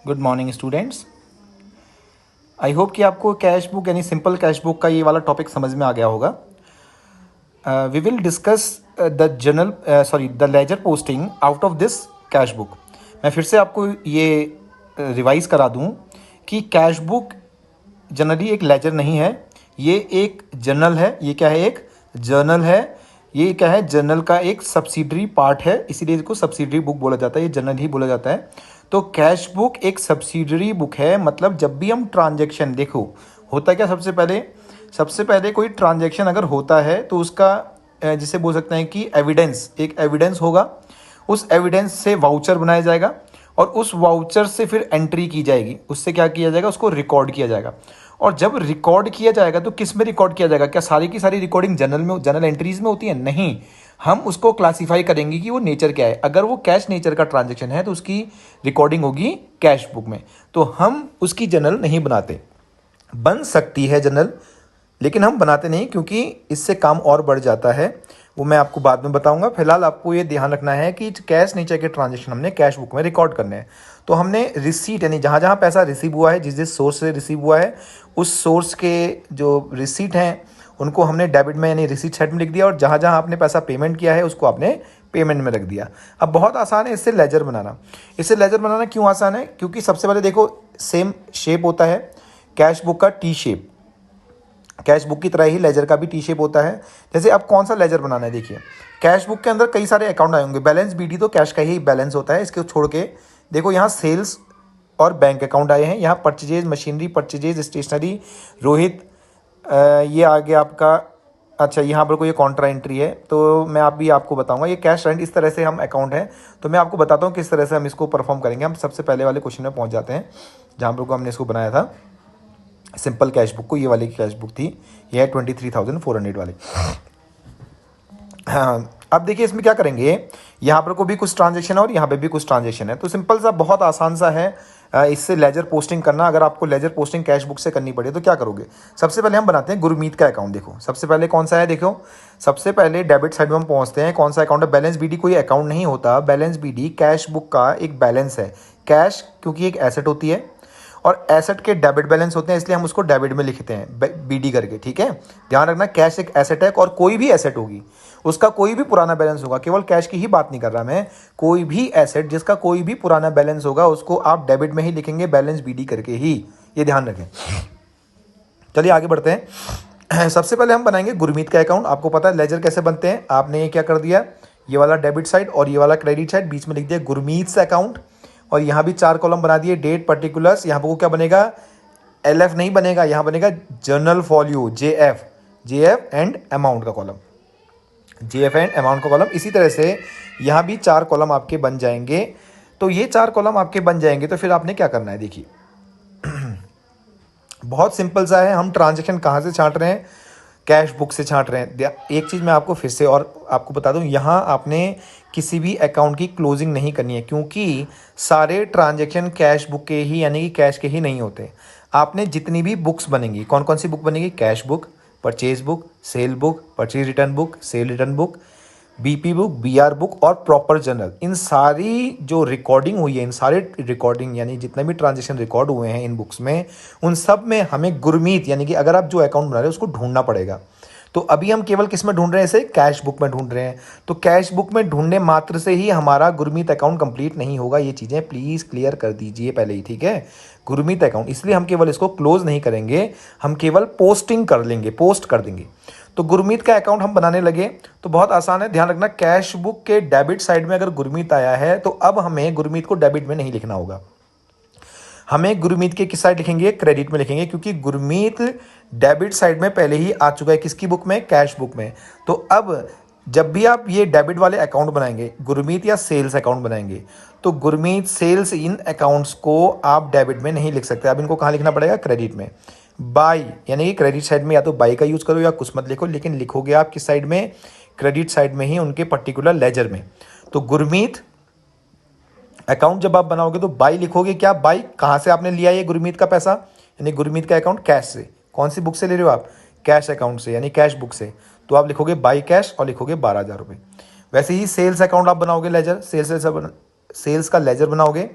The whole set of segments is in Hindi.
Good morning students. I hope कि आपको कैश बुक यानी सिंपल कैश बुक का ये वाला टॉपिक समझ में आ गया होगा। We will discuss the ledger posting out of this cash book. मैं फिर से आपको ये रिवाइज करा दूं कि कैश बुक जनरली एक लेजर नहीं है, ये एक जर्नल है। ये क्या है? एक जर्नल है। ये क्या है? जर्नल का एक सब्सिडरी पार्ट है, इसीलिए इसको सब्सिडरी बुक बोला जाता है, ये जर्नल ही बोला जाता है। तो कैश बुक एक सब्सिडरी बुक है, मतलब जब भी हम ट्रांजैक्शन, देखो होता क्या, सबसे पहले कोई ट्रांजैक्शन अगर होता है तो उसका जिसे बोल सकते हैं कि एविडेंस, एक एविडेंस होगा। उस एविडेंस से वाउचर बनाया जाएगा और उस वाउचर से फिर एंट्री की जाएगी। उससे क्या किया जाएगा? उसको रिकॉर्ड किया जाएगा। और जब रिकॉर्ड किया जाएगा तो किस में रिकॉर्ड किया जाएगा? क्या सारी की सारी रिकॉर्डिंग जर्नल एंट्रीज में होती है? नहीं। हम उसको क्लासिफाई करेंगे कि वो नेचर क्या है। अगर वो कैश नेचर का ट्रांजैक्शन है तो उसकी रिकॉर्डिंग होगी कैश बुक में। तो हम उसकी जर्नल नहीं बनाते। बन सकती है जर्नल, लेकिन हम बनाते नहीं, क्योंकि इससे काम और बढ़ जाता है। वो मैं आपको बाद में बताऊंगा। फिलहाल आपको ये ध्यान रखना है कि कैश नेचर के ट्रांजैक्शन हमने कैश बुक में रिकॉर्ड करने हैं। तो हमने रिसीट यानी जहाँ जहाँ पैसा रिसीव हुआ है, जिस जिस सोर्स से रिसीव हुआ है, उस सोर्स के जो रिसीट हैं उनको हमने डेबिट में यानी रिसीट साइड में लिख दिया, और जहाँ जहाँ आपने पैसा पेमेंट किया है उसको आपने पेमेंट में रख दिया। अब बहुत आसान है इससे लेजर बनाना। इससे लेजर बनाना क्यों आसान है? क्योंकि सबसे पहले देखो, सेम शेप होता है कैश बुक का, टी शेप। कैश बुक की तरह ही लेजर का भी टी शेप होता है। जैसे अब कौन सा लेजर बनाना है, देखिए कैश बुक के अंदर कई सारे अकाउंट आए होंगे। बैलेंस बीडी तो कैश का ही बैलेंस होता है, इसको छोड़ के देखो यहाँ सेल्स और बैंक अकाउंट आए हैं। यहाँ purchases machinery, purchases stationery, Rohit, ये आ गया आपका। अच्छा, यहाँ पर कोई कॉन्ट्रा एंट्री है, तो मैं आपको बताऊंगा। ये कैश रेंट, इस तरह से हम अकाउंट है। तो मैं आपको बताता हूँ किस तरह से हम इसको परफॉर्म करेंगे। हम सबसे पहले वाले क्वेश्चन में पहुँच जाते हैं, जहाँ पर को हमने इसको बनाया था सिंपल कैश बुक को। ये वाली कैश बुक थी, ये है 23,400 वाली। हाँ, अब देखिए इसमें क्या करेंगे। यहाँ पर को भी कुछ ट्रांजेक्शन है और यहाँ पे भी कुछ ट्रांजेक्शन है। तो सिंपल सा, बहुत आसान सा है इससे लेजर पोस्टिंग करना। अगर आपको लेजर पोस्टिंग कैश बुक से करनी पड़े तो क्या करोगे? सबसे पहले हम बनाते हैं गुरमीत का अकाउंट। देखो सबसे पहले कौन सा है, देखो सबसे पहले डेबिट साइड में हम पहुँचते हैं। कौन सा अकाउंट है? बैलेंस बीडी कोई अकाउंट नहीं होता। बैलेंस बीडी कैश बुक का एक बैलेंस है। कैश क्योंकि एक एसेट होती है और एसेट के डेबिट बैलेंस होते हैं, इसलिए हम उसको डेबिट में लिखते हैं बीडी करके। ठीक है, ध्यान रखना, कैश एक एसेट है और कोई भी एसेट होगी उसका कोई भी पुराना बैलेंस होगा। केवल कैश की ही बात नहीं कर रहा मैं, कोई भी एसेट जिसका कोई भी पुराना बैलेंस होगा उसको आप डेबिट में ही लिखेंगे, बैलेंस बीडी करके ही। ये ध्यान रखें। चलिए आगे बढ़ते हैं। सबसे पहले हम बनाएंगे गुरमीत का अकाउंट। आपको पता है लेजर कैसे बनते हैं। आपने ये क्या कर दिया, ये वाला डेबिट साइड और ये वाला क्रेडिट साइड, बीच में लिख दिया गुरमीत अकाउंट। और यहाँ भी 4 कॉलम बना दिए, डेट, पर्टिकुलर्स। यहाँ पर वो क्या बनेगा? एलएफ नहीं बनेगा, यहाँ बनेगा जर्नल फॉल्यू, जेएफ एंड अमाउंट का कॉलम, जेएफ एंड अमाउंट का कॉलम। इसी तरह से यहाँ भी 4 कॉलम आपके बन जाएंगे। तो ये 4 कॉलम आपके बन जाएंगे तो फिर आपने क्या करना है, देखिए बहुत सिंपल सा है। हम ट्रांजेक्शन कहाँ से छांट रहे हैं? कैश बुक से छांट रहे हैं। एक चीज़ मैं आपको फिर से और आपको बता दूं, यहाँ आपने किसी भी अकाउंट की क्लोजिंग नहीं करनी है, क्योंकि सारे ट्रांजैक्शन कैश बुक के ही यानी कि कैश के ही नहीं होते। आपने जितनी भी बुक्स बनेंगी, कौन कौन सी बुक बनेगी? Cash book, purchase book, sale book, purchase return book, sale return book, BP book, BR book और प्रॉपर जर्नल। इन सारी जो रिकॉर्डिंग हुई है, इन सारे रिकॉर्डिंग यानी जितने भी ट्रांजेक्शन रिकॉर्ड हुए हैं इन बुक्स में, उन सब में हमें गुरमीत यानी कि अगर आप जो अकाउंट बना रहे हो उसको ढूंढना पड़ेगा। तो अभी हम केवल किस में ढूंढ रहे हैं? इसे कैश बुक में ढूंढ रहे हैं। तो कैश बुक में ढूंढने मात्र से ही हमारा गुरमीत अकाउंट कंप्लीट नहीं होगा। ये चीज़ें प्लीज़ क्लियर कर दीजिए पहले ही, ठीक है? गुरमीत अकाउंट, इसलिए हम केवल इसको क्लोज नहीं करेंगे, हम केवल पोस्टिंग कर लेंगे, पोस्ट कर देंगे। तो गुरमीत का अकाउंट हम बनाने लगे तो बहुत आसान है। ध्यान रखना, कैश बुक के डेबिट साइड में अगर गुरमीत आया है तो अब हमें गुरमीत को डेबिट में नहीं लिखना होगा। हमें गुरमीत के किस साइड लिखेंगे? क्रेडिट में लिखेंगे, क्योंकि गुरमीत डेबिट साइड में पहले ही आ चुका है। किसकी बुक में? कैश बुक में। तो अब जब भी आप ये डेबिट वाले अकाउंट बनाएंगे, गुरमीत या सेल्स अकाउंट बनाएंगे, तो गुरमीत, सेल्स, इन अकाउंट्स को आप डेबिट में नहीं लिख सकते। अब इनको कहाँ लिखना पड़ेगा? क्रेडिट में। बाई यानी कि क्रेडिट साइड में या तो बाई का यूज़ करो या कुछ मत लिखो, लेकिन लिखोगे आप किस साइड में? क्रेडिट साइड में ही, उनके पर्टिकुलर लेजर में। तो गुरमीत अकाउंट जब आप बनाओगे तो बाई लिखोगे। क्या बाई? कहाँ से आपने लिया ये गुरमीत का पैसा, यानी गुरमीत का अकाउंट कैश से। कौन सी बुक से ले रहे हो आप? कैश अकाउंट से, यानी कैश बुक से। तो आप लिखोगे बाई कैश और लिखोगे 12,000 रुपये। वैसे ही सेल्स अकाउंट आप बनाओगे, लेजर, सेल्स का लेजर बनाओगे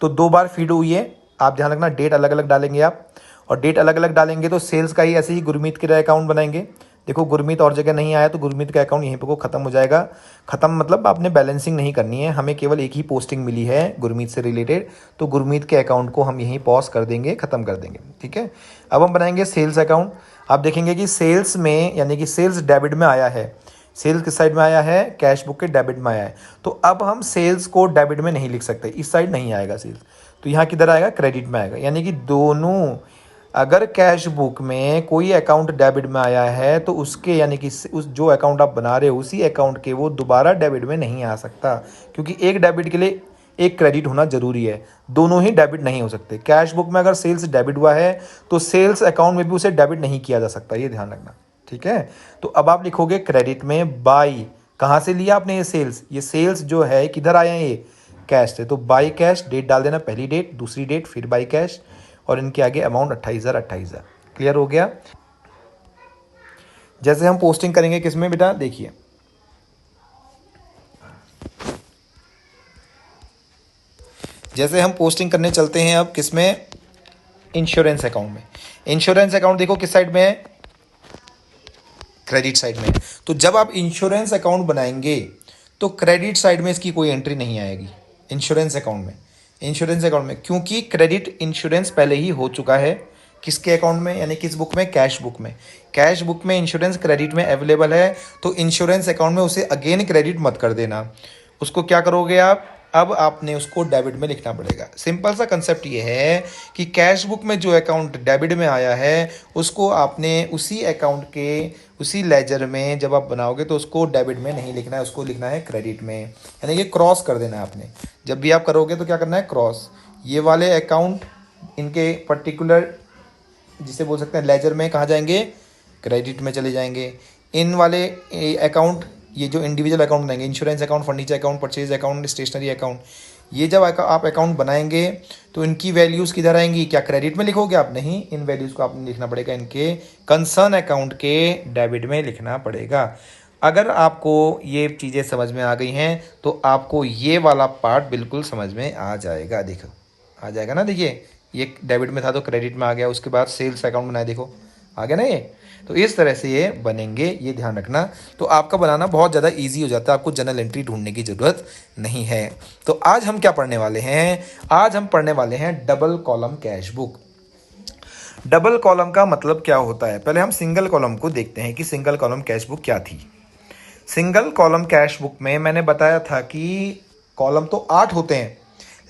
तो 2 बार फीड हुई है। आप ध्यान रखना, डेट अलग अलग डालेंगे आप, और डेट अलग अलग डालेंगे तो सेल्स का ही ऐसे ही गुरमीत के अकाउंट बनाएंगे। देखो गुरमीत और जगह नहीं आया तो गुरमीत का अकाउंट यहीं पे को ख़त्म हो जाएगा। ख़त्म मतलब आपने बैलेंसिंग नहीं करनी है, हमें केवल एक ही पोस्टिंग मिली है गुरमीत से रिलेटेड, तो गुरमीत के अकाउंट को हम यहीं पॉज कर देंगे, ख़त्म कर देंगे। ठीक है, अब हम बनाएंगे सेल्स अकाउंट। आप देखेंगे कि सेल्स में यानी कि सेल्स डेबिट में आया है, सेल्स किस साइड में आया है, कैश बुक के डेबिट में आया है। तो अब हम सेल्स को डेबिट में नहीं लिख सकते, इस साइड नहीं आएगा सेल्स, तो यहाँ किधर आएगा, क्रेडिट में आएगा। यानी कि दोनों, अगर कैश बुक में कोई अकाउंट डेबिट में आया है तो उसके यानी कि उस जो अकाउंट आप बना रहे हो उसी अकाउंट के वो दोबारा डेबिट में नहीं आ सकता, क्योंकि एक डेबिट के लिए एक क्रेडिट होना जरूरी है, दोनों ही डेबिट नहीं हो सकते। कैश बुक में अगर सेल्स डेबिट हुआ है तो सेल्स अकाउंट में भी उसे डेबिट नहीं किया जा सकता, ये ध्यान रखना। ठीक है, तो अब आप लिखोगे क्रेडिट में बाई, कहाँ से लिया आपने ये सेल्स जो है किधर आया है, ये कैश से, तो बाई कैश, डेट डाल देना, पहली डेट, दूसरी डेट, फिर बाई कैश, और इनके आगे अमाउंट 28,000। क्लियर हो गया। जैसे हम पोस्टिंग करेंगे किसमें बेटा, देखिए जैसे हम पोस्टिंग करने चलते हैं अब किसमें, इंश्योरेंस अकाउंट में। इंश्योरेंस अकाउंट देखो किस साइड में है, क्रेडिट साइड में। तो जब आप इंश्योरेंस अकाउंट बनाएंगे तो क्रेडिट साइड में इसकी कोई एंट्री नहीं आएगी इंश्योरेंस अकाउंट में। इंश्योरेंस अकाउंट में क्योंकि क्रेडिट इंश्योरेंस पहले ही हो चुका है, किसके अकाउंट में, यानी किस बुक में, कैश बुक में। कैश बुक में इंश्योरेंस क्रेडिट में अवेलेबल है, तो इंश्योरेंस अकाउंट में उसे अगेन क्रेडिट मत कर देना। उसको क्या करोगे आप, अब आपने उसको डेबिट में लिखना पड़ेगा। सिंपल सा कंसेप्ट ये है कि कैश बुक में जो अकाउंट डेबिट में आया है उसको आपने उसी अकाउंट के उसी लेजर में जब आप बनाओगे तो उसको डेबिट में नहीं लिखना है, उसको लिखना है क्रेडिट में, यानी कि क्रॉस कर देना है आपने। जब भी आप करोगे तो क्या करना है, क्रॉस। ये वाले अकाउंट इनके पर्टिकुलर जिसे बोल सकते हैं लेजर में कहाँ जाएंगे, क्रेडिट में चले जाएंगे। इन वाले अकाउंट, ये जो इंडिविजुअल अकाउंट बनाएंगे, insurance account, furniture account, purchase account, stationery account, ये जब आप अकाउंट बनाएंगे तो इनकी वैल्यूज़ किधर आएंगी, क्या क्रेडिट में लिखोगे आप, नहीं, इन वैल्यूज़ को आपने लिखना पड़ेगा इनके कंसर्न अकाउंट के डेबिट में लिखना पड़ेगा। अगर आपको ये चीज़ें समझ में आ गई हैं तो आपको ये वाला पार्ट बिल्कुल समझ में आ जाएगा। देखो आ जाएगा ना, देखिए ये डेबिट में था तो क्रेडिट में आ गया, उसके बाद सेल्स अकाउंट बनाया, देखो आ गया ना ये। तो इस तरह से ये बनेंगे, ये ध्यान रखना। तो आपका बनाना बहुत ज़्यादा इजी हो जाता है, आपको जनरल एंट्री ढूंढने की ज़रूरत नहीं है। तो आज हम क्या पढ़ने वाले हैं, आज हम पढ़ने वाले हैं double column cash book. Double column का मतलब क्या होता है, पहले हम सिंगल कॉलम को देखते हैं कि सिंगल कॉलम कैश बुक क्या थी। सिंगल कॉलम कैश बुक में मैंने बताया था कि कॉलम तो 8 होते हैं,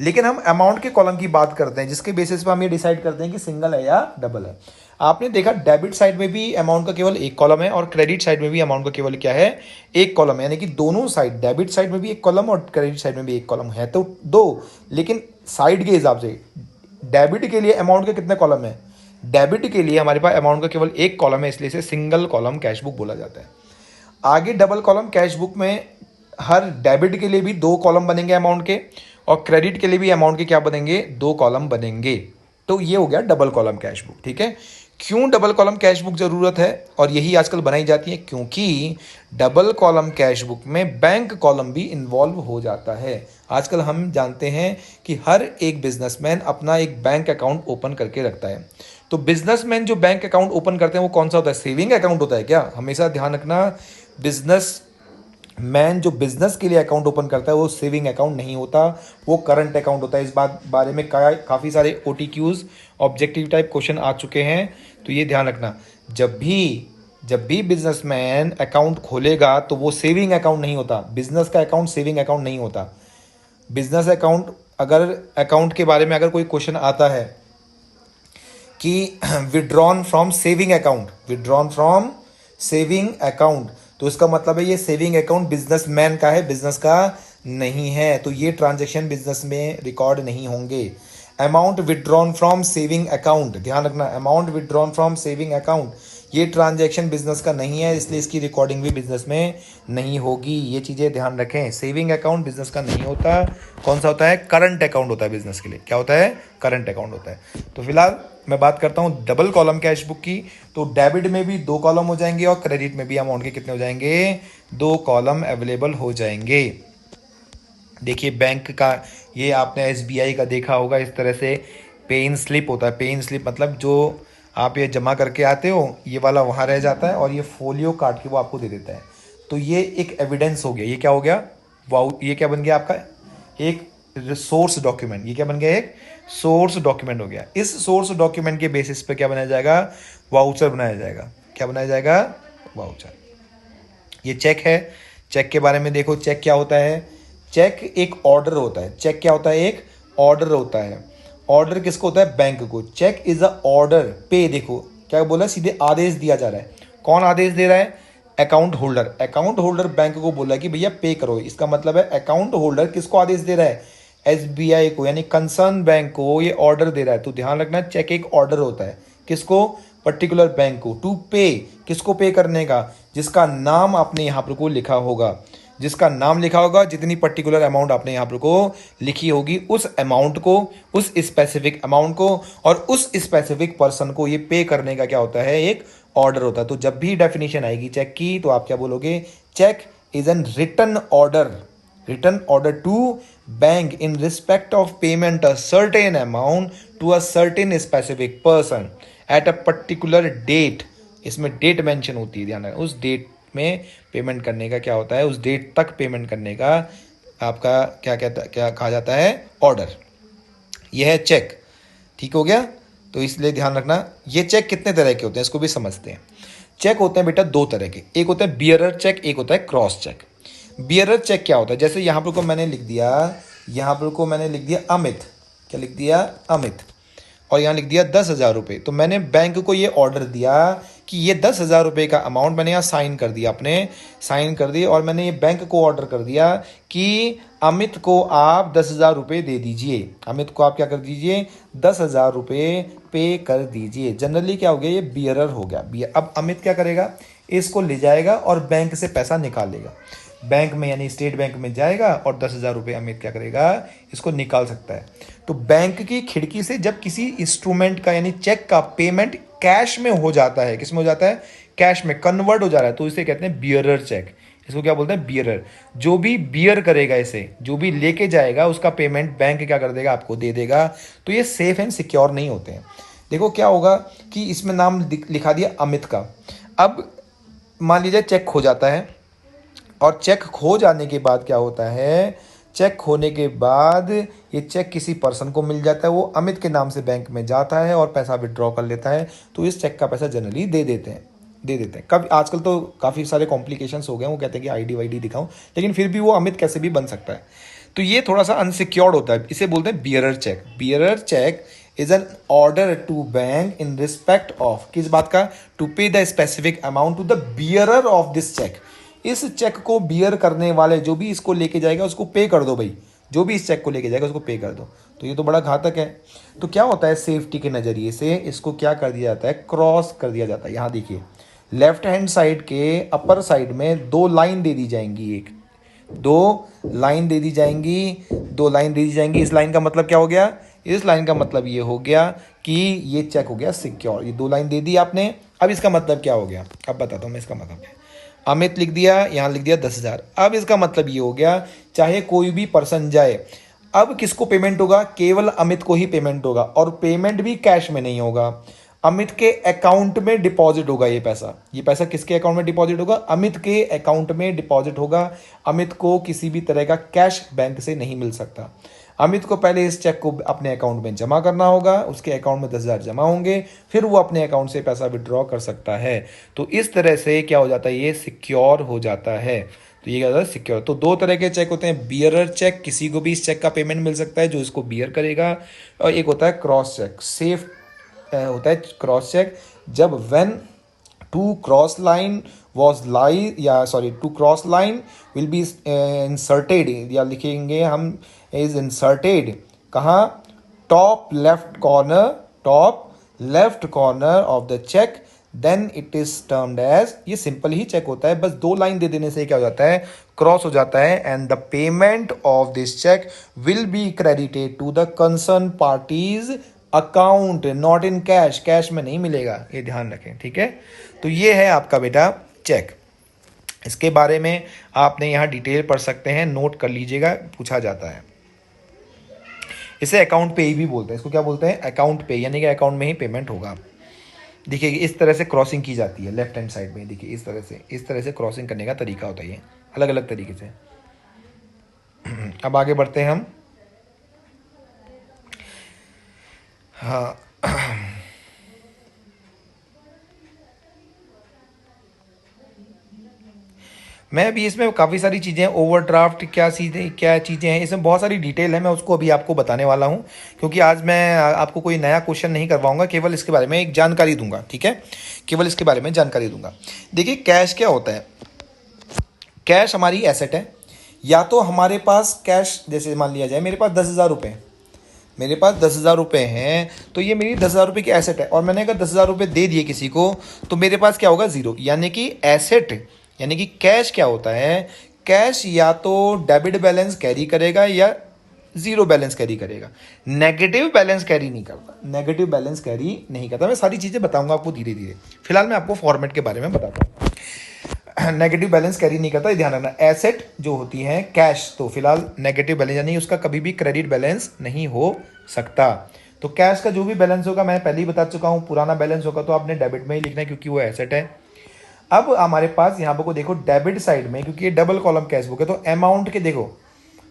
लेकिन हम अमाउंट के कॉलम की बात करते हैं जिसके बेसिस पर हम ये डिसाइड करते हैं कि सिंगल है या डबल है। आपने देखा डेबिट साइड में भी अमाउंट का केवल एक कॉलम है और क्रेडिट साइड में भी अमाउंट का केवल क्या है, एक कॉलम है। यानी कि दोनों साइड, डेबिट साइड में भी एक कॉलम और क्रेडिट साइड में भी एक कॉलम है, तो दो, लेकिन साइड के हिसाब से डेबिट के लिए अमाउंट के कितने कॉलम है, डेबिट के लिए हमारे पास अमाउंट का केवल एक कॉलम है, इसलिए इसे सिंगल कॉलम कैश बुक बोला जाता है। आगे डबल कॉलम कैश बुक में हर डेबिट के लिए भी 2 कॉलम बनेंगे अमाउंट के, और क्रेडिट के लिए भी अमाउंट के क्या बनेंगे, 2 कॉलम बनेंगे। तो ये हो गया डबल कॉलम कैश बुक। ठीक है, क्यों डबल कॉलम कैश बुक ज़रूरत है, और यही आजकल बनाई जाती है क्योंकि डबल कॉलम कैश बुक में बैंक कॉलम भी इन्वॉल्व हो जाता है। आजकल हम जानते हैं कि हर एक बिजनेसमैन अपना एक बैंक अकाउंट ओपन करके रखता है। तो बिजनेसमैन जो बैंक अकाउंट ओपन करते हैं वो कौन सा होता है, सेविंग अकाउंट होता है क्या, हमेशा ध्यान रखना। बिजनेस मैन जो बिजनेस के लिए अकाउंट ओपन करता है वो सेविंग अकाउंट नहीं होता, वो करंट अकाउंट होता है। इस बारे में काफ़ी सारे OTQs ऑब्जेक्टिव टाइप क्वेश्चन आ चुके हैं, तो ये ध्यान रखना। जब भी बिजनेसमैन अकाउंट खोलेगा तो वो सेविंग अकाउंट नहीं होता, बिजनेस का अकाउंट सेविंग अकाउंट नहीं होता। बिजनेस अकाउंट, अगर अकाउंट के बारे में अगर कोई क्वेश्चन आता है कि withdrawn from saving account, withdrawn from saving account, तो इसका मतलब है ये सेविंग अकाउंट बिजनेसमैन का है, बिजनेस का नहीं है, तो ये ट्रांजैक्शन बिजनेस में रिकॉर्ड नहीं होंगे। Amount withdrawn from saving account, ध्यान रखना, amount withdrawn from saving account, ये ट्रांजैक्शन बिजनेस का नहीं है, इसलिए इसकी रिकॉर्डिंग भी बिजनेस में नहीं होगी। ये चीज़ें ध्यान रखें, सेविंग अकाउंट बिजनेस का नहीं होता। कौन सा होता है, करंट अकाउंट होता है बिजनेस के लिए। क्या होता है, करंट अकाउंट होता है। तो फिलहाल मैं बात करता हूँ डबल कॉलम कैश बुक की, तो डेबिट में भी 2 कॉलम हो जाएंगे और क्रेडिट में भी अमाउंट के कितने हो जाएंगे, 2 कॉलम अवेलेबल हो जाएंगे। देखिए बैंक का, ये आपने एसबीआई का देखा होगा, इस तरह से पे इन स्लिप होता है। पे इन स्लिप मतलब जो आप ये जमा करके आते हो, ये वाला वहाँ रह जाता है और ये फोलियो काट के वो आपको दे देता है। तो ये एक एविडेंस हो गया। ये क्या हो गया? वाउ, ये क्या बन गया आपका? एक सोर्स डॉक्यूमेंट। ये क्या बन गया? एक सोर्स डॉक्यूमेंट हो गया। इस सोर्स डॉक्यूमेंट के बेसिस पे क्या बनाया जाएगा? वाउचर बनाया जाएगा। क्या बनाया जाएगा? वाउचर। ये चेक है। चेक के बारे में देखो, चेक क्या होता है? चेक एक ऑर्डर होता है। चेक क्या होता है? एक ऑर्डर होता है। ऑर्डर किसको होता है? बैंक को। Cheque is a order. पे देखो क्या बोला, सीधे आदेश दिया जा रहा है। कौन आदेश दे रहा है? Account holder. Account holder bank को बोला है कि भैया पे करो। इसका मतलब है अकाउंट होल्डर किसको आदेश दे रहा है? एसबीआई को, यानी कंसर्न बैंक को ये ऑर्डर दे रहा है। तो ध्यान रखना, चेक एक ऑर्डर होता है। किसको? पर्टिकुलर बैंक को। टू पे, किसको पे करने का? जिसका नाम आपने यहाँ पर को लिखा होगा। जिसका नाम लिखा होगा, जितनी पर्टिकुलर अमाउंट आपने यहाँ पर को लिखी होगी, उस अमाउंट को, उस स्पेसिफिक अमाउंट को और उस स्पेसिफिक पर्सन को ये पे करने का क्या होता है? एक ऑर्डर होता है। तो जब भी डेफिनेशन आएगी चेक की, तो आप क्या बोलोगे? Cheque is an written order. Written order to bank in respect of payment a certain amount to a certain specific person at a particular date. इसमें डेट मेंशन होती है, ध्यान रखना। उस डेट में पेमेंट करने का क्या होता है? उस डेट तक पेमेंट करने का आपका क्या कहा जाता है? ऑर्डर। यह है चेक। ठीक हो गया? तो इसलिए ध्यान रखना, ये चेक कितने तरह के होते हैं इसको भी समझते हैं। चेक होते हैं बेटा दो तरह के। एक होता है बियरर चेक, एक होता है क्रॉस चेक। बियरर चेक क्या होता है? जैसे यहाँ पर को मैंने लिख दिया, यहाँ पर को मैंने लिख दिया अमित। क्या लिख दिया? अमित। और यहाँ लिख दिया 10,000 रुपये। तो मैंने बैंक को ये ऑर्डर दिया कि ये 10,000 रुपये का अमाउंट मैंने यहाँ साइन कर दिया, अपने साइन कर दिए। और मैंने ये बैंक को ऑर्डर कर दिया कि अमित को आप 10,000 रुपये दे दीजिए। अमित को आप क्या कर दीजिए? 10,000 रुपये पे कर दीजिए। जनरली क्या हो गया? ये बियरर हो गया। अब अमित क्या करेगा? इसको ले जाएगा और बैंक से पैसा निकाल लेगा। बैंक में यानी स्टेट बैंक में जाएगा और 10,000 रुपये अमित क्या करेगा? इसको निकाल सकता है। तो बैंक की खिड़की से जब किसी इंस्ट्रूमेंट का यानी चेक का पेमेंट कैश में हो जाता है, किस में हो जाता है? कैश में कन्वर्ट हो जा रहा है, तो इसे कहते हैं बियरर चेक। इसको क्या बोलते हैं? बियरर। जो भी बियर करेगा, इसे जो भी लेके जाएगा, उसका पेमेंट बैंक क्या कर देगा? आपको दे देगा। तो ये सेफ एंड सिक्योर नहीं होते हैं। देखो क्या होगा कि इसमें नाम लिखा दिया अमित का। अब मान लीजिए चेक खो जाता है, और चेक खो जाने के बाद क्या होता है? चेक खोने के बाद ये चेक किसी पर्सन को मिल जाता है, वो अमित के नाम से बैंक में जाता है और पैसा विड्रॉ कर लेता है। तो इस चेक का पैसा जनरली दे देते हैं। कभी आजकल तो काफ़ी सारे कॉम्प्लिकेशंस हो गए, वो कहते हैं कि आईडी वाईडी दिखाऊं, लेकिन फिर भी वो अमित कैसे भी बन सकता है। तो ये थोड़ा सा अनसिक्योर्ड होता है, इसे बोलते हैं bearer cheque. Bearer cheque is an order to bank in respect of, किस बात का? To pay the specific amount to the bearer of this cheque. इस चेक को बियर करने वाले, जो भी इसको लेके जाएगा उसको पे कर दो भाई। जो भी इस चेक को लेके जाएगा उसको पे कर दो। तो ये तो बड़ा घातक है। तो क्या होता है? सेफ्टी के नज़रिए से इसको क्या कर दिया जाता है? क्रॉस कर दिया जाता है। यहाँ देखिए, लेफ्ट हैंड साइड के अपर साइड में दो लाइन दे दी जाएंगी। एक दो लाइन दे दी जाएंगी, दो लाइन दे दी जाएंगी। इस लाइन का मतलब क्या हो गया? इस लाइन का मतलब ये हो गया कि ये चेक हो गया सिक्योर। ये दो लाइन दे दी आपने। अब इसका मतलब क्या हो गया? अब बताता हूँ मैं इसका मतलब क्या। अमित लिख दिया, यहाँ लिख दिया 10,000। अब इसका मतलब ये हो गया, चाहे कोई भी पर्सन जाए, अब किसको पेमेंट होगा? केवल अमित को ही पेमेंट होगा, और पेमेंट भी कैश में नहीं होगा। अमित के अकाउंट में डिपॉजिट होगा ये पैसा। ये पैसा किसके अकाउंट में डिपॉजिट होगा? अमित के अकाउंट में डिपॉजिट होगा। अमित को किसी भी तरह का कैश बैंक से नहीं मिल सकता। अमित को पहले इस चेक को अपने अकाउंट में जमा करना होगा, उसके अकाउंट में 10,000 जमा होंगे, फिर वो अपने अकाउंट से पैसा विड्रॉ कर सकता है। तो इस तरह से क्या हो जाता है? ये सिक्योर हो जाता है। तो ये क्या होता है? सिक्योर। तो दो तरह के चेक होते हैं। बियरर चेक, किसी को भी इस चेक का पेमेंट मिल सकता है जो इसको बियर करेगा। और एक होता है क्रॉस चेक। सेफ होता है क्रॉस चेक जब when two cross line was lie या sorry two cross line will be inserted, या लिखेंगे हम इज इंसर्टेड कहाँ? Top left corner of the check, then it is termed as. ये सिंपल ही चेक होता है, बस दो लाइन दे देने से क्या हो जाता है? क्रॉस हो जाता है। And the payment of this cheque will be credited to the concern parties account, not in cash. Cash में नहीं मिलेगा, ये ध्यान रखें, ठीक है? तो ये है आपका बेटा चेक। इसके बारे में आपने यहाँ डिटेल पढ़ सकते हैं, नोट कर लीजिएगा, पूछा जाता है। इसे अकाउंट पे भी बोलते हैं। इसको क्या बोलते हैं? अकाउंट पे, यानी कि अकाउंट में ही पेमेंट होगा। देखिए इस तरह से क्रॉसिंग की जाती है लेफ्ट हैंड साइड में। देखिए इस तरह से क्रॉसिंग करने का तरीका होता है, ये अलग अलग तरीके से। अब आगे बढ़ते हैं हम। हाँ, मैं अभी इसमें काफ़ी सारी चीज़ें, ओवरड्राफ्ट क्या चीज़ें हैं, इसमें बहुत सारी डिटेल है, मैं उसको अभी आपको बताने वाला हूँ। क्योंकि आज मैं आपको कोई नया क्वेश्चन नहीं करवाऊंगा, केवल इसके बारे में एक जानकारी दूंगा, ठीक है? केवल इसके बारे में जानकारी दूंगा। देखिए कैश क्या होता है? कैश हमारी एसेट है। या तो हमारे पास कैश, जैसे मान लिया जाए मेरे पास 10,000 रुपये, मेरे पास 10,000 रुपये हैं, तो ये मेरी 10,000 रुपये की एसेट है। और मैंने अगर 10,000 रुपये दे दिए किसी को, तो मेरे पास क्या होगा? ज़ीरो। यानी कि एसेट, यानी कि कैश क्या होता है? कैश या तो डेबिट बैलेंस कैरी करेगा या ज़ीरो बैलेंस कैरी करेगा, नेगेटिव बैलेंस कैरी नहीं करता। नेगेटिव बैलेंस कैरी नहीं करता। मैं सारी चीज़ें बताऊंगा आपको धीरे धीरे। फिलहाल मैं आपको फॉर्मेट के बारे में बताता हूँ। नेगेटिव बैलेंस कैरी नहीं करता, ये ध्यान रखना। एसेट जो होती है कैश, तो फिलहाल नेगेटिव बैलेंस, यानी उसका कभी भी क्रेडिट बैलेंस नहीं हो सकता। तो कैश का जो भी बैलेंस होगा, मैं पहले ही बता चुका हूँ, पुराना बैलेंस होगा तो आपने डेबिट में ही लिखना है, क्योंकि वो एसेट है। अब हमारे पास यहाँ पर को देखो डेबिट साइड में, क्योंकि ये डबल कॉलम कैश बुक है, तो अमाउंट के देखो,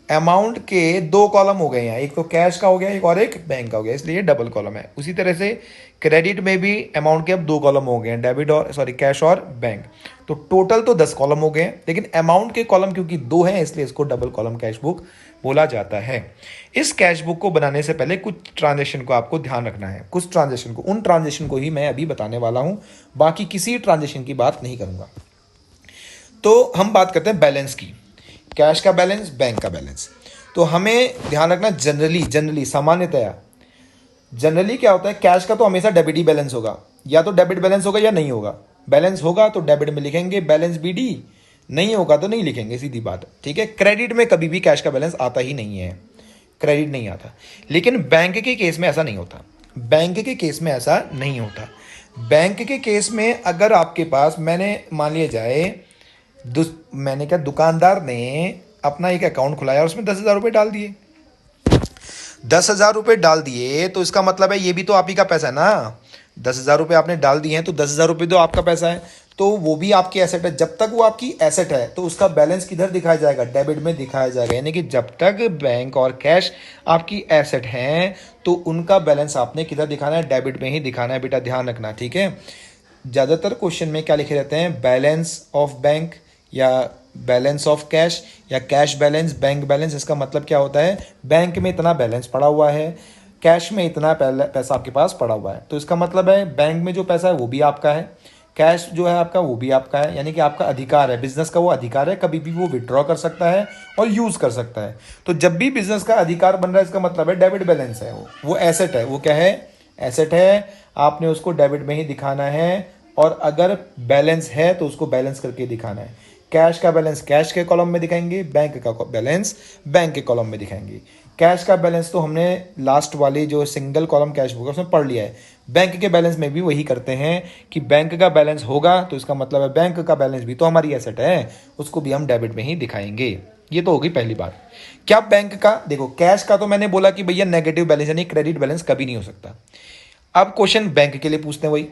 अमाउंट के दो कॉलम हो गए हैं, एक तो कैश का हो गया, एक और एक बैंक का हो गया, इसलिए डबल कॉलम है। उसी तरह से क्रेडिट में भी अमाउंट के अब दो कॉलम हो गए हैं, डेबिट और कैश और बैंक। तो टोटल तो 10 कॉलम हो गए हैं, लेकिन अमाउंट के कॉलम क्योंकि दो हैं, इसलिए इसको डबल कॉलम कैश बुक बोला जाता है। इस कैश बुक को बनाने से पहले कुछ ट्रांजेक्शन को आपको ध्यान रखना है। कुछ ट्रांजेक्शन को, उन ट्रांजेक्शन को ही मैं अभी बताने वाला हूं, बाकी किसी ट्रांजेक्शन की बात नहीं करूंगा। तो हम बात करते हैं बैलेंस की, कैश का बैलेंस, बैंक का बैलेंस। तो हमें ध्यान रखना, जनरली सामान्यतया जनरली क्या होता है, कैश का तो हमेशा डेबिट ही बैलेंस होगा, या तो डेबिट बैलेंस होगा या नहीं होगा। बैलेंस होगा तो डेबिट में लिखेंगे, बैलेंस बीडी, नहीं होगा तो नहीं लिखेंगे, सीधी बात, ठीक है? क्रेडिट में कभी भी कैश का बैलेंस आता ही नहीं है, क्रेडिट नहीं आता। लेकिन बैंक के केस में ऐसा नहीं होता। बैंक के केस में ऐसा नहीं होता। बैंक के केस में अगर आपके पास, मैंने मान लिया जाए, मैंने क्या, दुकानदार ने अपना एक अकाउंट खुलाया और उसमें 10,000 रुपये डाल दिए। 10,000 रुपये डाल दिए तो इसका मतलब है ये भी तो आप ही का पैसा है ना। 10,000 रुपये आपने डाल दिए हैं तो 10,000 रुपये तो आपका पैसा है, तो वो भी आपकी एसेट है। जब तक वो आपकी एसेट है तो उसका बैलेंस किधर दिखाया जाएगा? डेबिट में दिखाया जाएगा। यानी कि जब तक बैंक और कैश आपकी एसेट हैं तो उनका बैलेंस आपने किधर दिखाना है? डेबिट में ही दिखाना है बेटा, ध्यान रखना, ठीक है? ज़्यादातर क्वेश्चन में क्या लिखे रहते हैं? बैलेंस ऑफ बैंक या बैलेंस ऑफ कैश या कैश बैलेंस, बैंक बैलेंस। इसका मतलब क्या होता है? बैंक में इतना बैलेंस पड़ा हुआ है, कैश में इतना पैसा आपके पास पड़ा हुआ है। तो इसका मतलब है बैंक में जो पैसा है वो भी आपका है, कैश जो है आपका वो भी आपका है। यानी कि आपका अधिकार है, बिजनेस का वो अधिकार है, कभी भी वो विड्रॉ कर सकता है और यूज़ कर सकता है। तो जब भी बिजनेस का अधिकार बन रहा है, इसका मतलब है डेबिट बैलेंस है, वो एसेट है। वो क्या है? एसेट है। आपने उसको डेबिट में ही दिखाना है, और अगर बैलेंस है तो उसको बैलेंस करके दिखाना है। कैश का बैलेंस कैश के कॉलम में दिखाएंगे, बैंक का बैलेंस बैंक के कॉलम में दिखाएंगे। कैश का बैलेंस तो हमने लास्ट वाली जो सिंगल कॉलम कैश बुक है उसमें पढ़ लिया है। बैंक के बैलेंस में भी वही करते हैं कि बैंक का बैलेंस होगा तो इसका मतलब है बैंक का बैलेंस भी तो हमारी एसेट है, उसको भी हम डेबिट में ही दिखाएंगे। ये तो होगी पहली बात। क्या बैंक का, देखो कैश का तो मैंने बोला कि भैया नेगेटिव बैलेंस यानी क्रेडिट बैलेंस कभी नहीं हो सकता। अब क्वेश्चन बैंक के लिए पूछते हैं वही।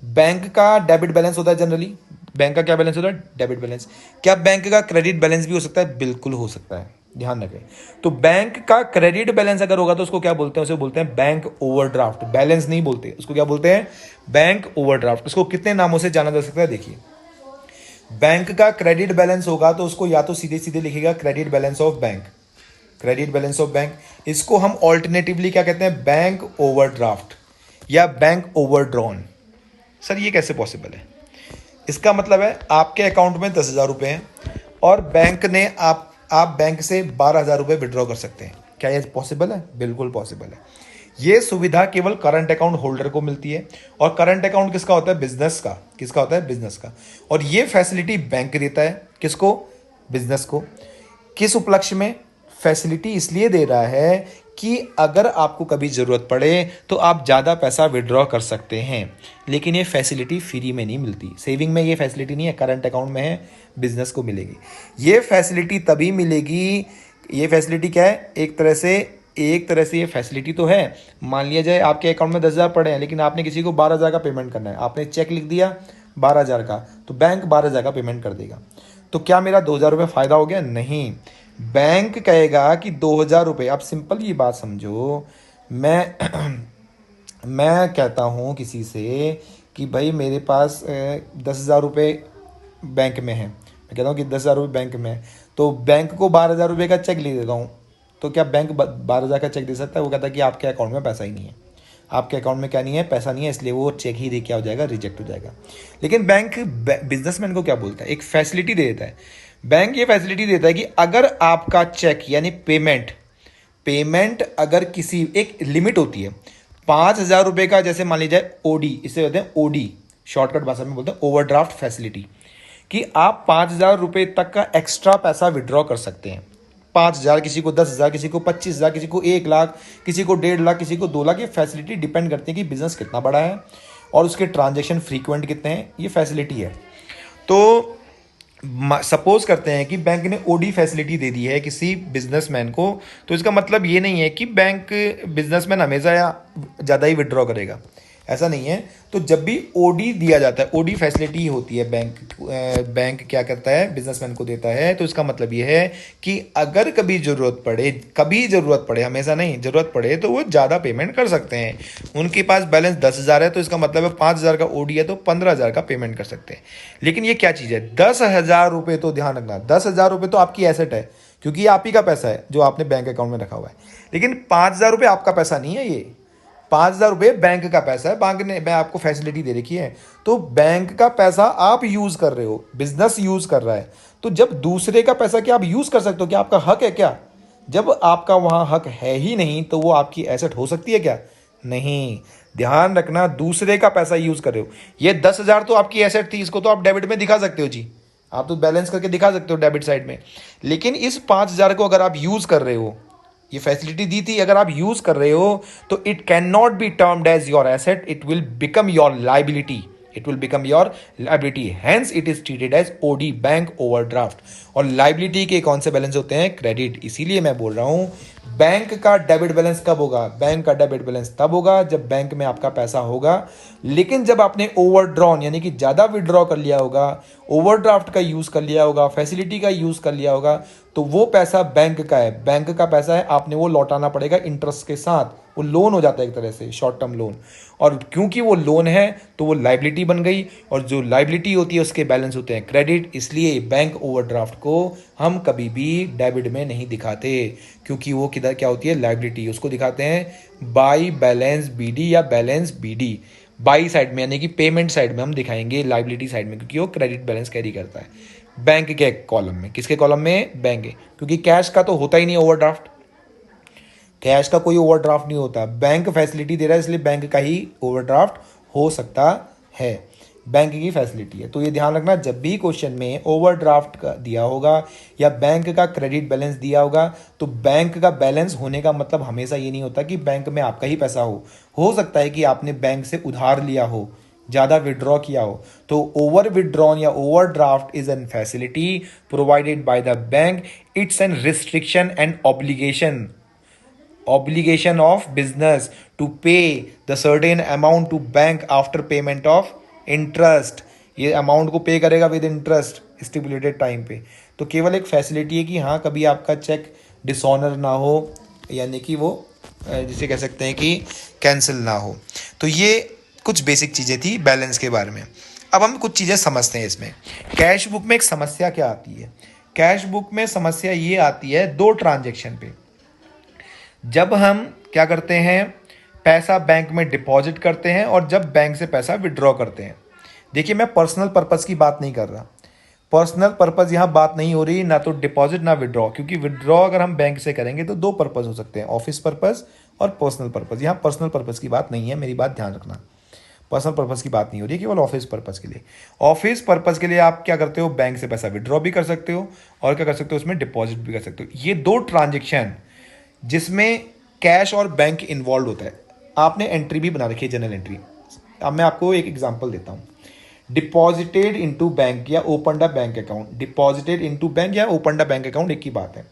बैंक का डेबिट बैलेंस होता है जनरली। बैंक का क्या बैलेंस होता है? Debit balance. क्या बैंक का क्रेडिट बैलेंस भी हो सकता है? बिल्कुल हो सकता है, ध्यान रखें। तो बैंक का क्रेडिट बैलेंस अगर होगा तो उसको क्या बोलते हैं? उसे बोलते हैं बैंक ओवरड्राफ्ट। बैलेंस नहीं बोलते उसको, क्या बोलते हैं? Bank overdraft. उसको कितने नामों से जाना जा सकता है? देखिए, बैंक का क्रेडिट बैलेंस होगा तो उसको या तो सीधे सीधे लिखेगा credit balance of bank, credit balance of bank. इसको हम ऑल्टरनेटिवली क्या कहते हैं? बैंक ओवरड्राफ्ट या बैंक ओवरड्रॉन। सर ये कैसे पॉसिबल है? इसका मतलब है आपके अकाउंट में 10,000 रुपये हैं और बैंक ने आप बैंक से 12,000 रुपये विड्रॉ कर सकते हैं। क्या ये पॉसिबल है? बिल्कुल पॉसिबल है। ये सुविधा केवल करंट अकाउंट होल्डर को मिलती है, और करंट अकाउंट किसका होता है? बिजनेस का। किसका होता है? बिजनेस का। और ये फैसिलिटी बैंक देता है, किसको? बिजनेस को। किस उपलक्ष्य में? फैसिलिटी इसलिए दे रहा है कि अगर आपको कभी ज़रूरत पड़े तो आप ज़्यादा पैसा विड्रॉ कर सकते हैं, लेकिन ये फैसिलिटी फ्री में नहीं मिलती। सेविंग में ये फैसिलिटी नहीं है, करंट अकाउंट में है, बिजनेस को मिलेगी। ये फैसिलिटी तभी मिलेगी, ये फैसिलिटी क्या है, एक तरह से ये फैसिलिटी तो है। मान लिया जाए आपके अकाउंट में 10,000 पड़े हैं, लेकिन आपने किसी को 12,000 का पेमेंट करना है, आपने चेक लिख दिया 12,000 का, तो बैंक 12,000 का पेमेंट कर देगा। तो क्या मेरा 2,000 रुपये फ़ायदा हो गया? नहीं, बैंक कहेगा कि 2,000 रुपये। आप सिंपल ये बात समझो, मैं मैं कहता हूँ किसी से कि भाई मेरे पास 10,000 रुपये बैंक में है, मैं कहता हूँ कि 10,000 रुपये बैंक में है, तो बैंक को 12,000 रुपये का चेक लिख देता हूँ। तो क्या बैंक 12,000 का चेक दे सकता है? वो कहता है कि आपके अकाउंट में पैसा ही नहीं है, आपके अकाउंट में क्या नहीं है, पैसा नहीं है, इसलिए वो चेक ही दे क्या हो जाएगा, रिजेक्ट हो जाएगा। लेकिन बैंक बिजनेसमैन को क्या बोलता है, एक फैसिलिटी दे देता है। बैंक ये फैसिलिटी देता है कि अगर आपका चेक यानी पेमेंट अगर किसी एक लिमिट होती है 5,000 रुपये का, जैसे मान लीजिए ओडी, इसे कहते हैं ओडी, शॉर्टकट भाषा में बोलते हैं ओवरड्राफ्ट फैसिलिटी, कि आप 5,000 रुपये तक का एक्स्ट्रा पैसा विड्रॉ कर सकते हैं। 5,000, किसी को 10,000, किसी को 25,000, किसी को 1,00,000, किसी को 1,50,000, किसी को 2,00,000। ये फैसिलिटी डिपेंड करती है कि बिजनेस कितना बड़ा है और उसके ट्रांजेक्शन फ्रीक्वेंट कितने हैं, ये फैसिलिटी है। तो सपोज करते हैं कि बैंक ने ओडी फैसिलिटी दे दी है किसी बिजनेसमैन को, तो इसका मतलब ये नहीं है कि बैंक बिजनेसमैन हमेशा या ज़्यादा ही विड्रॉ करेगा, ऐसा नहीं है। तो जब भी ओडी दिया जाता है, ओडी फैसिलिटी होती है, बैंक क्या करता है, बिजनेसमैन को देता है, तो इसका मतलब ये है कि अगर कभी ज़रूरत पड़े, हमेशा नहीं, ज़रूरत पड़े तो वो ज़्यादा पेमेंट कर सकते हैं। उनके पास बैलेंस 10,000 है, तो इसका मतलब है 5,000 का ओडी है तो 15,000 का पेमेंट कर सकते हैं। लेकिन ये क्या चीज़ है, 10,000 रुपये, तो ध्यान रखना 10,000 रुपये तो आपकी एसेट है, क्योंकि ये आप ही का पैसा है जो आपने बैंक अकाउंट में रखा हुआ है। लेकिन 5,000 रुपये आपका पैसा नहीं है, ये 5,000 रुपये बैंक का पैसा है। बैंक आपको फैसिलिटी दे रखी है, तो बैंक का पैसा आप यूज कर रहे हो, बिजनेस यूज कर रहा है। तो जब दूसरे का पैसा क्या आप यूज कर सकते हो, क्या आपका हक है क्या? जब आपका वहां हक है ही नहीं, तो वो आपकी एसेट हो सकती है क्या? नहीं। ध्यान रखना, दूसरे का पैसा यूज कर रहे हो। ये 10,000 तो आपकी एसेट थी, इसको तो आप डेबिट में दिखा सकते हो जी, आप तो बैलेंस करके दिखा सकते हो डेबिट साइड में। लेकिन इस 5,000 को अगर आप यूज कर रहे हो, ये फैसिलिटी दी थी, अगर आप यूज कर रहे हो, तो it can not be termed as your asset, it will become your liability, hence it is treated as OD, bank overdraft. और लाइबिलिटी के कौन से बैलेंस होते हैं? क्रेडिट। इसीलिए मैं बोल रहा हूं बैंक का डेबिट बैलेंस कब होगा? बैंक का डेबिट बैलेंस तब होगा जब बैंक में आपका पैसा होगा। लेकिन जब आपने ओवरड्रॉन यानी कि ज्यादा विड्रॉ कर लिया होगा, ओवरड्राफ्ट का यूज कर लिया होगा, फैसिलिटी का यूज कर लिया होगा, तो वो पैसा बैंक का है, बैंक का पैसा है, आपने वो लौटाना पड़ेगा इंटरेस्ट के साथ। वो लोन हो जाता है एक तरह से, शॉर्ट टर्म लोन। और क्योंकि वो लोन है तो वो लाइबिलिटी बन गई, और जो लाइबिलिटी होती है उसके बैलेंस होते हैं क्रेडिट। इसलिए बैंक ओवरड्राफ्ट को हम कभी भी डेबिट में नहीं दिखाते, क्योंकि वो किधर क्या होती है, लाइबिलिटी। उसको दिखाते हैं बाई बैलेंस बीडी या बैलेंस बीडी, बाई साइड में यानी कि पेमेंट साइड में हम दिखाएंगे, लाइबिलिटी साइड में, क्योंकि वो क्रेडिट बैलेंस कैरी करता है बैंक के कॉलम में। किसके कॉलम में? बैंक के। क्योंकि कैश का तो होता ही नहीं ओवरड्राफ्ट, कैश का कोई ओवरड्राफ्ट नहीं होता, बैंक फैसिलिटी दे रहा है, इसलिए बैंक का ही ओवरड्राफ्ट हो सकता है, बैंक की फैसिलिटी है। तो ये ध्यान रखना, जब भी क्वेश्चन में ओवरड्राफ्ट का दिया होगा या बैंक का क्रेडिट बैलेंस दिया होगा, तो बैंक का बैलेंस होने का मतलब हमेशा ये नहीं होता कि बैंक में आपका ही पैसा हो सकता है कि आपने बैंक से उधार लिया हो, ज्यादा विड्रॉ किया हो। तो ओवर विड्रॉन या overdraft is an facility provided by the bank, it's an restriction and obligation of business to pay the certain amount to bank after payment of interest। ये अमाउंट को पे करेगा विद इंटरेस्ट स्टिपुलेटेड टाइम पे। तो केवल एक फैसिलिटी है कि हाँ कभी आपका चेक डिसऑनर ना हो, यानी कि वो जिसे कह सकते हैं कि कैंसिल ना हो। तो ये कुछ बेसिक चीज़ें थी बैलेंस के बारे में। अब हम कुछ चीज़ें समझते हैं इसमें। कैश बुक में एक समस्या क्या आती है? कैश बुक में समस्या ये आती है दो ट्रांजेक्शन पे। जब हम क्या करते हैं, पैसा बैंक में डिपॉजिट करते हैं और जब बैंक से पैसा विड्रॉ करते हैं। देखिए मैं पर्सनल पर्पस की बात नहीं कर रहा, पर्सनल पर्पस यहाँ बात नहीं हो रही, ना तो डिपॉजिट ना विड्रॉ, क्योंकि विड्रॉ अगर हम बैंक से करेंगे तो दो पर्पस हो सकते हैं, ऑफिस पर्पस और पर्सनल पर्पस। यहाँ पर्सनल पर्पस की बात नहीं है, मेरी बात ध्यान रखना, पर्सनल पर्पस की बात नहीं हो रही है, केवल ऑफिस पर्पस के लिए। ऑफिस पर्पस के लिए आप क्या करते हो, बैंक से पैसा विड्रॉ भी कर सकते हो और क्या कर सकते हो, उसमें डिपॉजिट भी कर सकते हो। ये दो ट्रांजेक्शन जिसमें कैश और बैंक इन्वॉल्व होता है। आपने एंट्री भी बना रखी है, जनरल एंट्री। अब मैं आपको एक एग्जांपल देता हूँ। डिपॉजिटेड इनटू बैंक या open a bank account, deposited into bank या ओपन अ बैंक अकाउंट एक ही बात है।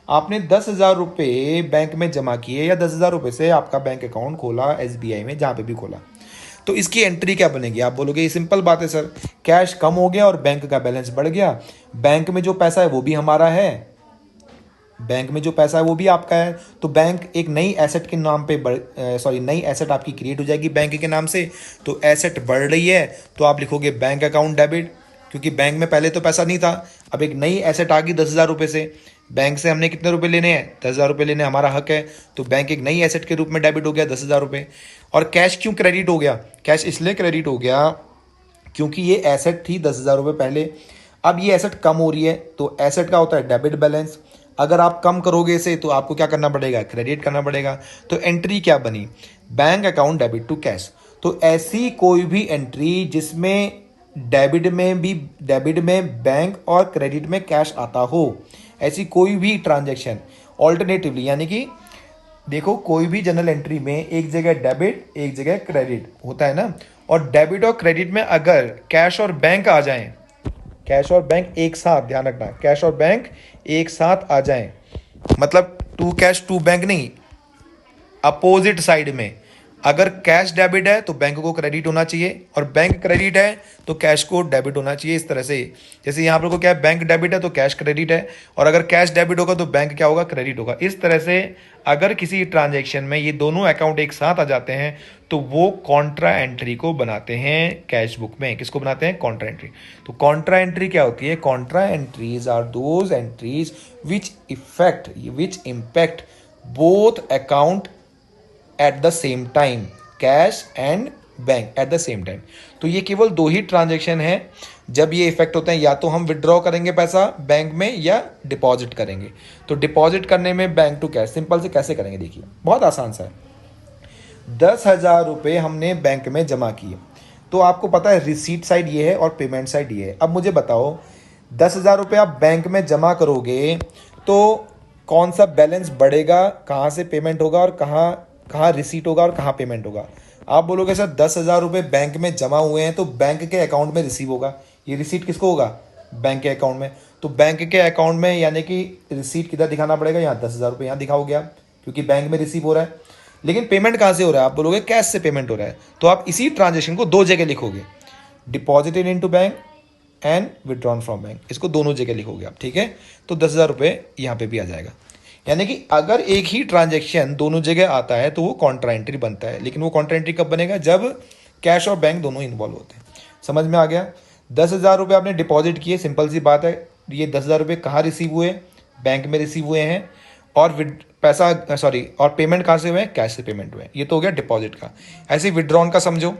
आपने 10,000 रुपये बैंक में जमा किए या 10,000 रुपये से आपका बैंक अकाउंट खोला SBI में, जहाँ पे भी खोला, तो इसकी एंट्री क्या बनेगी? आप बोलोगे ये सिंपल बात है सर, कैश कम हो गया और बैंक का बैलेंस बढ़ गया, बैंक में जो पैसा है वो भी हमारा है, बैंक में जो पैसा है वो भी आपका है, तो बैंक एक नई एसेट के नाम पे नई एसेट आपकी क्रिएट हो जाएगी बैंक के नाम से। तो एसेट बढ़ रही है तो आप लिखोगे बैंक अकाउंट डेबिट, क्योंकि बैंक में पहले तो पैसा नहीं था, अब एक नई एसेट आ गई 10,000 रुपये से। बैंक से हमने कितने रुपए लेने हैं? 10,000 रुपये लेने, हमारा हक है, तो बैंक एक नई एसेट के रूप में डेबिट हो गया 10,000 रुपये। और कैश क्यों क्रेडिट हो गया? कैश इसलिए क्रेडिट हो गया क्योंकि ये एसेट थी 10,000 रुपये पहले, अब ये एसेट कम हो रही है, तो एसेट का होता है डेबिट बैलेंस। अगर आप कम करोगे इसे तो आपको क्या करना पड़ेगा? क्रेडिट करना पड़ेगा। तो एंट्री क्या बनी? Bank account debit to cash. तो ऐसी कोई भी एंट्री जिसमें डेबिट में बैंक और क्रेडिट में कैश आता हो, ऐसी कोई भी ट्रांजैक्शन ऑल्टरनेटिवली, यानी कि देखो कोई भी जनरल एंट्री में एक जगह डेबिट एक जगह क्रेडिट होता है ना, और डेबिट और क्रेडिट में अगर कैश और बैंक आ जाएं, कैश और बैंक एक साथ, ध्यान रखना, कैश और बैंक एक साथ आ जाएं, मतलब टू कैश टू बैंक नहीं, अपोजिट साइड में। अगर कैश डेबिट है तो बैंक को क्रेडिट होना चाहिए, और बैंक क्रेडिट है तो कैश को डेबिट होना चाहिए। इस तरह से, जैसे यहाँ पर को क्या है, बैंक डेबिट है तो कैश क्रेडिट है, और अगर कैश डेबिट होगा तो बैंक क्या होगा? क्रेडिट होगा। इस तरह से अगर किसी ट्रांजैक्शन में ये दोनों अकाउंट एक साथ आ जाते हैं तो वो कॉन्ट्रा एंट्री को बनाते हैं कैश बुक में। किसको बनाते हैं? Contra entry. तो कॉन्ट्रा एंट्री क्या होती है? Contra entries are those entries which impact both account at the same time, cash and bank at the same time. तो ये केवल दो ही ट्रांजैक्शन है जब ये इफेक्ट होते हैं, या तो हम विड्रॉ करेंगे पैसा बैंक में या डिपॉजिट करेंगे। तो डिपॉजिट करने में बैंक टू कैश, सिंपल से कैसे करेंगे देखिए, बहुत आसान सा है। 10,000 रुपये हमने बैंक में जमा किए, तो आपको पता है रिसीट साइड ये है और पेमेंट साइड ये है। अब मुझे बताओ 10,000 रुपये आप बैंक में जमा करोगे तो कौन सा बैलेंस बढ़ेगा, कहाँ से पेमेंट होगा और कहाँ रिसीट होगा और कहाँ पेमेंट होगा? आप बोलोगे सर 10,000 रुपये बैंक में जमा हुए हैं तो बैंक के अकाउंट में रिसीव होगा, ये रिसीट किसको होगा? बैंक के अकाउंट में। तो बैंक के अकाउंट में यानी कि रिसीट किधर दिखाना पड़ेगा? यहाँ 10,000 रुपये यहाँ दिखा हो गया, क्योंकि बैंक में रिसीव हो रहा है। लेकिन पेमेंट कहाँ से हो रहा है? आप बोलोगे कैश से पेमेंट हो रहा है, तो आप इसी ट्रांजेक्शन को दो जगह लिखोगे, deposited into bank and withdrawn from bank, इसको दोनों जगह लिखोगे आप, ठीक है? तो 10,000 रुपये यहाँ पे भी आ जाएगा। यानी कि अगर एक ही ट्रांजैक्शन दोनों जगह आता है तो वो कॉन्ट्रा एंट्री बनता है। लेकिन वो कॉन्ट्रा एंट्री कब बनेगा? जब कैश और बैंक दोनों इन्वॉल्व होते हैं। समझ में आ गया? 10,000 रुपये आपने डिपॉजिट किए, सिंपल सी बात है, ये 10,000 रुपये कहाँ रिसीव हुए? बैंक में रिसीव हुए हैं। और और पेमेंट कहाँ से हुए? कैश से पेमेंट हुए। ये तो हो गया डिपॉजिट का। ऐसे विड्रॉन का समझो,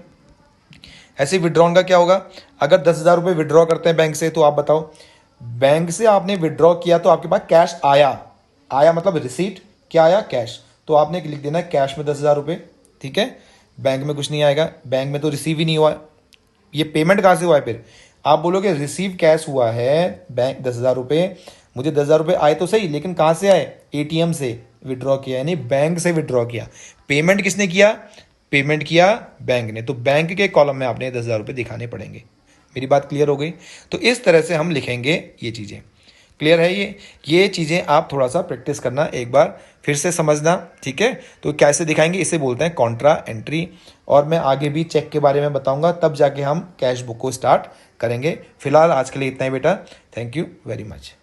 ऐसे विड्रॉन का क्या होगा? अगर 10,000 रुपये विड्रॉ करते हैं बैंक से, तो आप बताओ, बैंक से आपने विड्रॉ किया तो आपके पास कैश आया मतलब रिसीट, क्या आया? कैश। तो आपने लिख देना कैश में 10,000 रुपये, ठीक है? बैंक में कुछ नहीं आएगा, बैंक में तो रिसीव ही नहीं हुआ। ये पेमेंट कहाँ से हुआ है? फिर आप बोलोगे रिसीव कैश हुआ है बैंक 10,000 रुपये, मुझे 10,000 रुपये आए तो सही, लेकिन कहाँ से आए? ATM से विड्रॉ किया, यानी बैंक से विड्रॉ किया। पेमेंट किसने किया? पेमेंट किया बैंक ने। तो बैंक के कॉलम में आपने 10,000 रुपये दिखाने पड़ेंगे। मेरी बात क्लियर हो गई? तो इस तरह से हम लिखेंगे ये चीज़ें। क्लियर है? ये चीज़ें आप थोड़ा सा प्रैक्टिस करना, एक बार फिर से समझना, ठीक है? तो कैसे दिखाएंगे, इसे बोलते हैं कॉन्ट्रा एंट्री। और मैं आगे भी चेक के बारे में बताऊंगा, तब जाके हम कैश बुक को स्टार्ट करेंगे। फिलहाल आज के लिए इतना ही बेटा। Thank you very much.